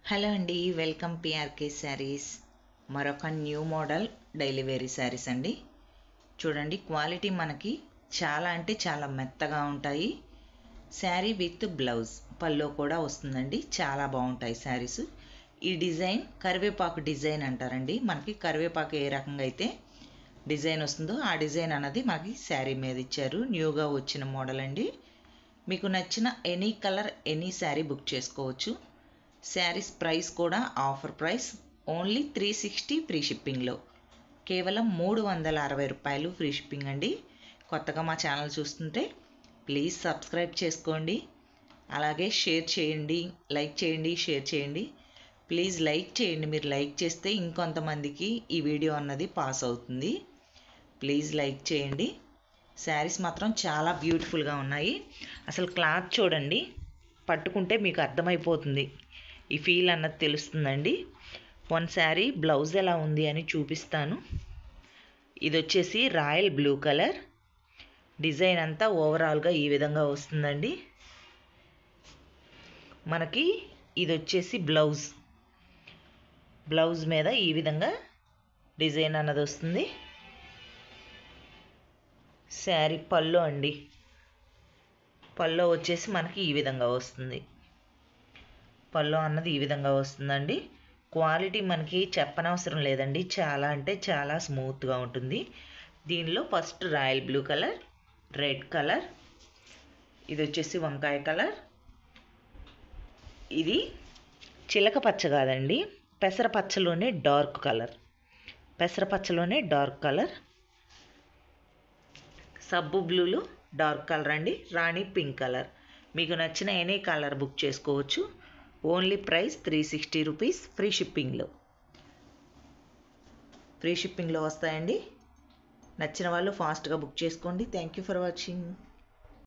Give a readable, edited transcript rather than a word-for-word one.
Hello అండి, welcome PRK saris. మరొక new model daily wear saris అండి. చూడండి, క్వాలిటీ మనకి చాలా అంటే చాలా మెత్తగా ఉంటాయి. శారీ విత్ బ్లౌజ్ పల్లో కూడా వస్తుందండి. చాలా బాగుంటాయి శారీస్. ఈ డిజైన్ కరివేపాకు డిజైన్ అంటారండి. మనకి కరివేపాకు ఏ రకంగా అయితే డిజైన్ వస్తుందో ఆ డిజైన్ అన్నది మనకి శారీ మీద ఇచ్చారు. న్యూగా వచ్చిన మోడల్ అండి. మీకు నచ్చిన any colour any sari book చేసుకోవచ్చు. శారీస్ ప్రైస్ కూడా ఆఫర్ ప్రైస్ ఓన్లీ 360 ఫ్రీ షిప్పింగ్లో, కేవలం 360 రూపాయలు ఫ్రీ షిప్పింగ్ అండి. కొత్తగా మా ఛానల్ చూస్తుంటే ప్లీజ్ సబ్స్క్రైబ్ చేసుకోండి, అలాగే షేర్ చేయండి, లైక్ చేయండి, షేర్ చేయండి. ప్లీజ్ లైక్ చేయండి. మీరు లైక్ చేస్తే ఇంకొంతమందికి ఈ వీడియో అన్నది పాస్ అవుతుంది. ప్లీజ్ లైక్ చేయండి. శారీస్ మాత్రం చాలా బ్యూటిఫుల్గా ఉన్నాయి. అసలు క్లాత్ చూడండి, పట్టుకుంటే మీకు అర్థమైపోతుంది, ఈ ఫీల్ అన్నది తెలుస్తుందండి. వన్ శారీ బ్లౌజ్ ఎలా ఉంది అని చూపిస్తాను. ఇది వచ్చేసి రాయల్ బ్లూ కలర్. డిజైన్ అంతా ఓవరాల్గా ఈ విధంగా వస్తుందండి. మనకి ఇది వచ్చేసి బ్లౌజ్ మీద ఈ విధంగా డిజైన్ అన్నది వస్తుంది. శారీ పల్లో అండి, పల్లో వచ్చేసి మనకి ఈ విధంగా వస్తుంది. పల్లో అన్నది ఈ విధంగా వస్తుందండి. క్వాలిటీ మనకి చెప్పనవసరం లేదండి, చాలా అంటే చాలా స్మూత్గా ఉంటుంది. దీనిలో first royal blue colour, red colour, ఇది వచ్చేసి వంకాయ కలర్, ఇది చిలక పచ్చ కాదండి, పెసరపచ్చలోనే డార్క్ కలర్, పెసరపచ్చలోనే డార్క్ కలర్, సబ్బు బ్లూలో డార్క్ కలర్ అండి, రాణి పింక్ కలర్. మీకు నచ్చిన ఎనీ కలర్ బుక్ చేసుకోవచ్చు. ఓన్లీ ప్రైస్ 360 రూపీస్ ఫ్రీ షిప్పింగ్లో వస్తాయండి. నచ్చిన వాళ్ళు ఫాస్ట్గా బుక్ చేసుకోండి. Thank you for watching.